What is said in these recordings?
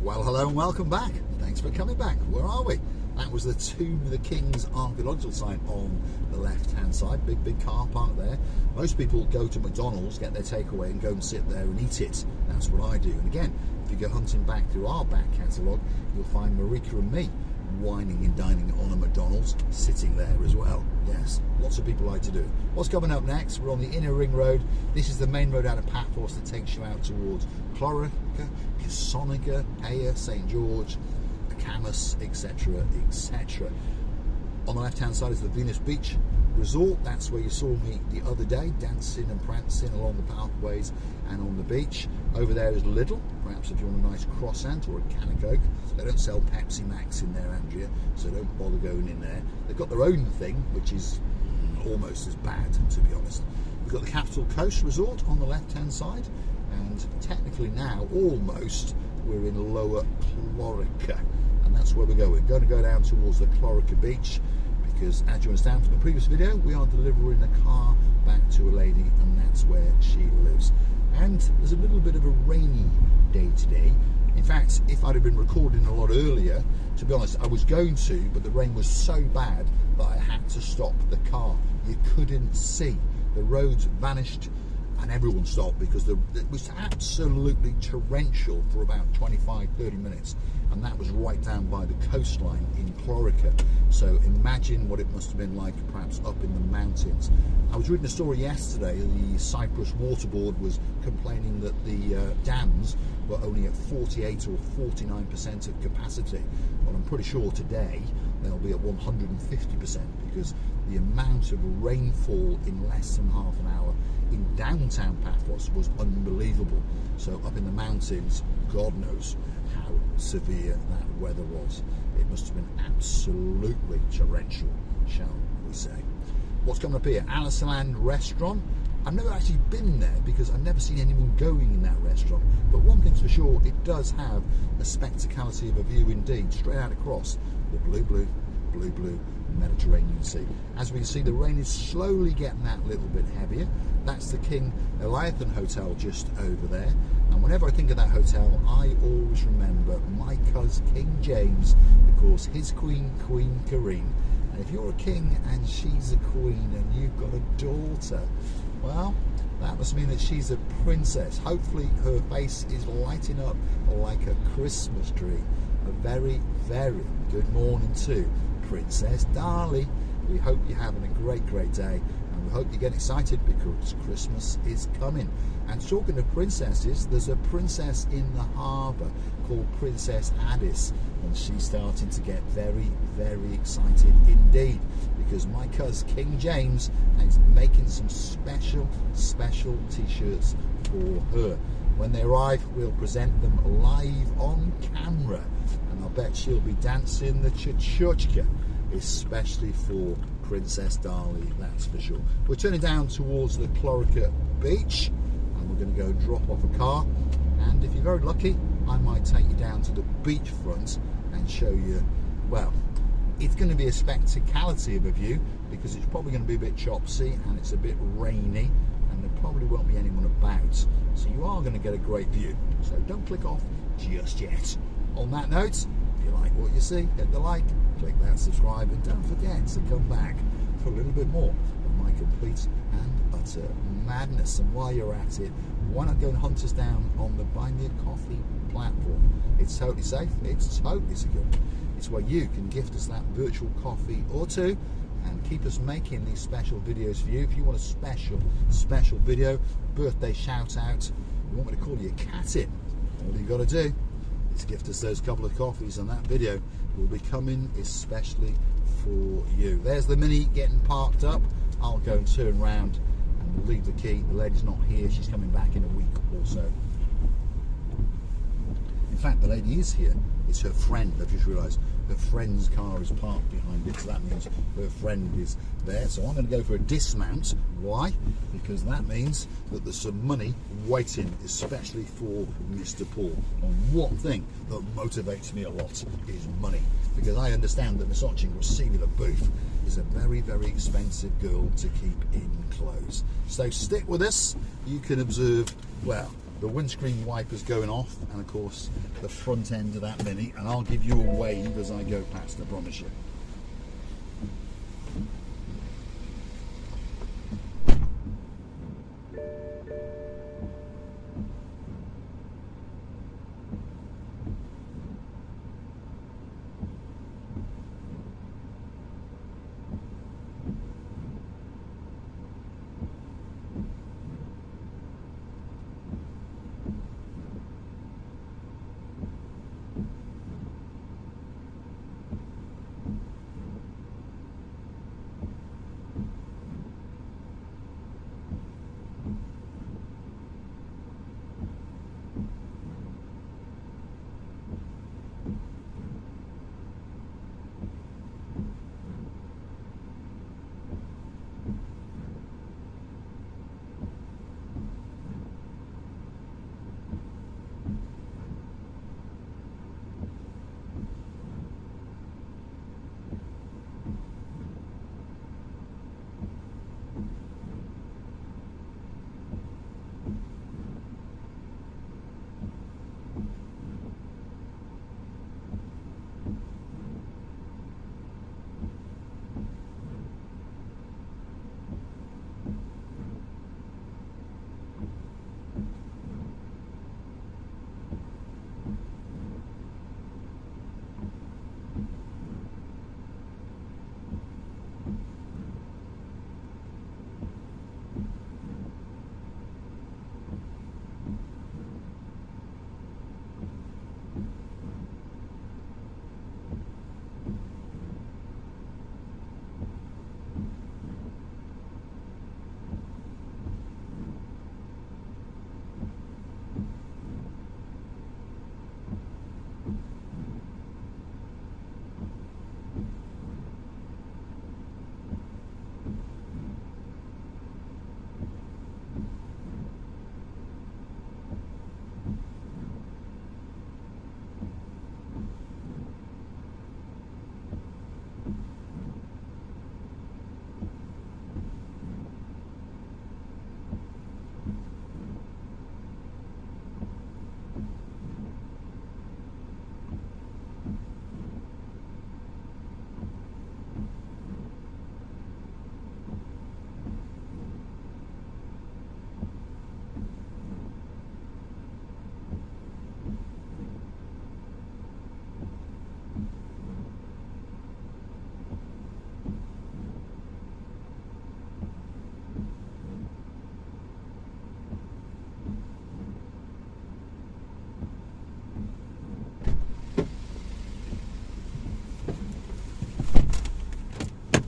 Well, hello and welcome back. Thanks for coming back. Where are we? That was the Tomb of the Kings archaeological site on the left-hand side. Big car park there. Most people go to McDonald's, get their takeaway and go and sit there and eat it. That's what I do. And again, if you go hunting back through our back catalogue, you'll find Marika and me whining and dining on a McDonald's, sitting there as well. Yes, lots of people like to do it. What's coming up next? We're on the inner ring road. This is the main road out of Paphos that takes you out towards Clorica, Kisonica, Aya, St George, Camus, etc, etc. On the left hand side is the Venus Beach Resort. That's where you saw me the other day, dancing and prancing along the pathways and on the beach. Over there is Lidl, perhaps if you want a nice croissant or a can of Coke. They don't sell Pepsi Max in there, Andrea, so don't bother going in there. They've got their own thing, which is almost as bad, to be honest. We've got the Capital Coast Resort on the left hand side, and technically now almost we're in Lower Clorica, and that's where we're going. We're going to go down towards the Clorica beach because, as you understand from the previous video, we are delivering a car back to a lady, and that's where she lives. And there's a little bit of a rainy day today. In fact, if I'd have been recording a lot earlier, to be honest, I was going to, but the rain was so bad that I had to stop the car. You couldn't see. The roads vanished and everyone stopped because it was absolutely torrential for about 25-30 minutes, and that was right down by the coastline in Clorica. So imagine what it must have been like perhaps up in the mountains. I was reading a story yesterday. The Cyprus water board was complaining that the dams were only at 48 or 49% of capacity. Well, I'm pretty sure today they'll be at 150% because the amount of rainfall in less than half an hour in downtown Paphos was unbelievable. So up in the mountains, God knows how severe that weather was. It must have been absolutely torrential, shall we say. What's coming up here? Aliceland Restaurant. I've never actually been there because I've never seen anyone going in that restaurant, but one thing's for sure, it does have a spectacality of a view indeed, straight out across the blue Mediterranean Sea. As we can see, the rain is slowly getting that little bit heavier. That's the King Eliathan Hotel just over there, and whenever I think of that hotel, I always remember my cousin King James, because his queen, Queen Karine. And if you're a king and she's a queen and you've got a daughter, well, that must mean that she's a princess. Hopefully her face is lighting up like a Christmas tree. A very good morning to Princess Darlie. We hope you're having a great day, and we hope you get excited because Christmas is coming. And talking of princesses, there's a princess in the harbour called Princess Addis, and she's starting to get very excited indeed, because my cousin King James is making some special t-shirts for her. When they arrive, we'll present them live on camera, and I'll bet she'll be dancing the cha-cha-cha, especially for Princess Darlie, that's for sure. We're turning down towards the Clorica beach, and we're going to go drop off a car, and if you're very lucky, I might take you down to the beachfront and show you, well, it's going to be a spectacality of a view because it's probably going to be a bit chopsy and it's a bit rainy, and there probably won't be anyone about, so you are going to get a great view. So don't click off just yet. On that note, if you like what you see, hit the like, click that subscribe, and don't forget to come back for a little bit more of my complete and utter madness. And while you're at it, why not go and hunt us down on the Buy Me a Coffee platform? It's totally safe, it's totally secure. It's where you can gift us that virtual coffee or two and keep us making these special videos for you. If you want a special video, birthday shout out, you want me to call you a cat in, all you got to do is gift us those couple of coffees, and that video will be coming especially for you. There's the Mini getting parked up. I'll go and turn round and we'll leave the key. The lady's not here, she's coming back in a week or so. In fact, the lady is here. It's her friend. I've just realised her friend's car is parked behind it, so that means her friend is there. So I'm going to go for a dismount. Why? Because that means that there's some money waiting, especially for Mr. Paul. And one thing that motivates me a lot is money, because I understand that Miss Rosivia Booth is a very expensive girl to keep in clothes. So stick with us. You can observe, well, the windscreen wipers going off, and of course the front end of that Mini, and I'll give you a wave as I go past, I promise you.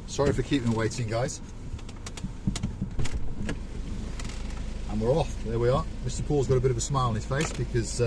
Sorry for keeping waiting, guys. And we're off. There we are. Mr. Paul's got a bit of a smile on his face because,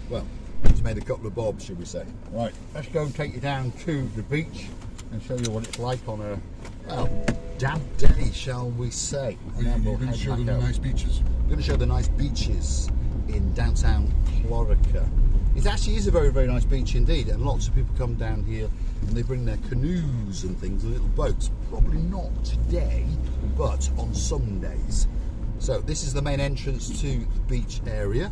well, he's made a couple of bobs, should we say. Right, let's go and take you down to the beach and show you what it's like on a, well, damp day, shall we say. We're going to show them the nice beaches. We're going to show the nice beaches in downtown Clorica. It actually is a very, very nice beach indeed, and lots of people come down here and they bring their canoes and things, little boats. Probably not today, but on some days. So this is the main entrance to the beach area.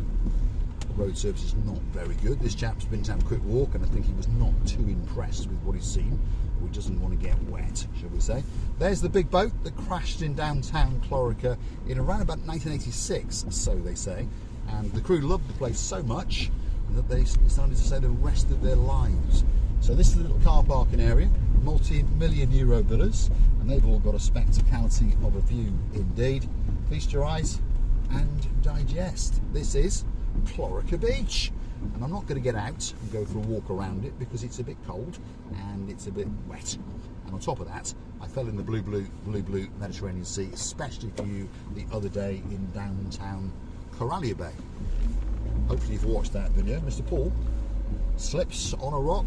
The road surface is not very good. This chap's been to have a quick walk, and I think he was not too impressed with what he's seen. He doesn't want to get wet, shall we say. There's the big boat that crashed in downtown Clorica in around about 1986, so they say. And the crew loved the place so much that they decided to stay the rest of their lives. So this is the little car parking area, multi-million euro villas, and they've all got a spectacality of a view indeed. Feast your eyes and digest. This is Clorica Beach, and I'm not going to get out and go for a walk around it because it's a bit cold and it's a bit wet. And on top of that, I fell in the blue Mediterranean Sea, especially for you the other day in downtown Coralia Bay. Hopefully you've watched that video. Mr. Paul slips on a rock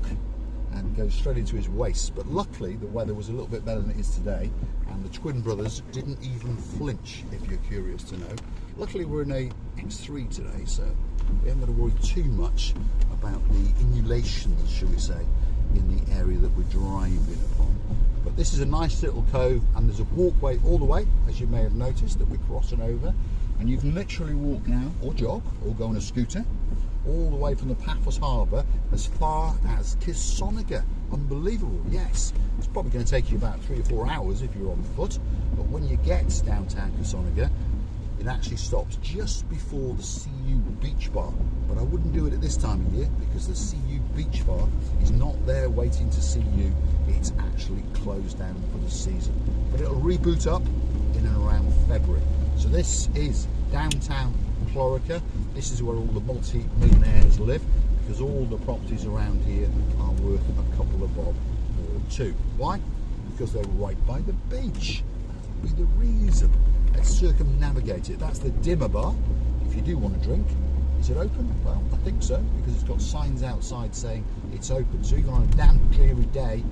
and goes straight into his waist, but luckily the weather was a little bit better than it is today, and the twin brothers didn't even flinch, if you're curious to know. Luckily we're in a X3 today, so we haven't got to worry too much about the inulations, shall we say, in the area that we're driving upon. But this is a nice little cove, and there's a walkway all the way, as you may have noticed, that we're crossing over. And you can literally walk now, or jog, or go on a scooter, all the way from the Paphos harbour as far as Kisonica. Unbelievable, yes. It's probably going to take you about 3 or 4 hours if you're on foot, but when you get to downtown Kisonica, it actually stops just before the CU Beach Bar. But I wouldn't do it at this time of year because the CU Beach Bar is not there waiting to see you. It's actually closed down for the season. But it'll reboot up in and around February. So this is downtown Clorica. This is where all the multi-millionaires live, because all the properties around here are worth a couple of bob or two. Why? Because they're right by the beach. That would be the reason. Let's circumnavigate it. That's the dimmer bar. If you do want to drink, is it open? Well, I think so, because it's got signs outside saying it's open. So even on a damp, cleary day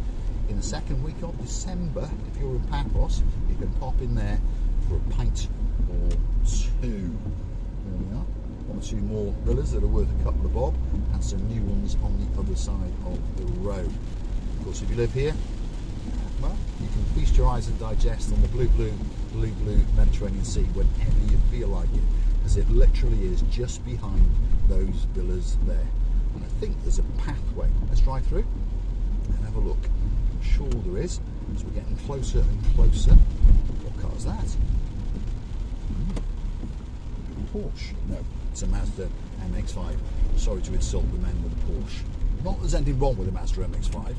in the second week of December, if you're in Paphos, you can pop in there for a pint or two. There we are. 1 or 2 more villas that are worth a couple of bob, and some new ones on the other side of the road. Of course, if you live here, well, you can feast your eyes and digest on the blue Mediterranean Sea whenever you feel like it, as it literally is just behind those villas there. And I think there's a pathway. Let's drive through and have a look. I'm sure there is, as we're getting closer and closer. What car is that? Porsche. No, it's a Mazda MX-5. Sorry to insult the men with a Porsche. Not that there's anything wrong with a Mazda MX-5,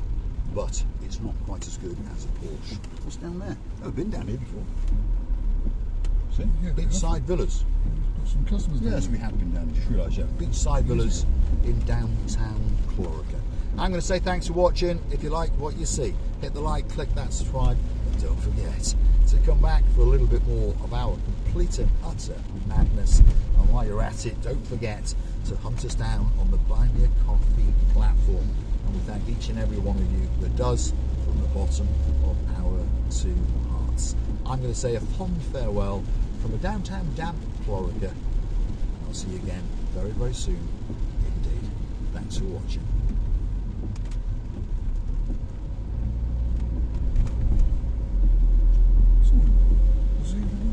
but it's not quite as good as a Porsche. What's down there? Oh, I've been down here before. See? Yeah, Beachside villas. Got some customers down Yes, there. we have been down. Just realised, yeah. Beachside villas in downtown Clorica. I'm going to say thanks for watching. If you like what you see, hit the like, click that subscribe, and don't forget to come back for a little bit more of our complete and utter madness. And while you're at it, don't forget to hunt us down on the Buy Me a Coffee platform. And we thank each and every one of you that does, from the bottom of our 2 hearts. I'm going to say a fond farewell from a downtown damp Clorica. I'll see you again very, very soon indeed. Thanks for watching.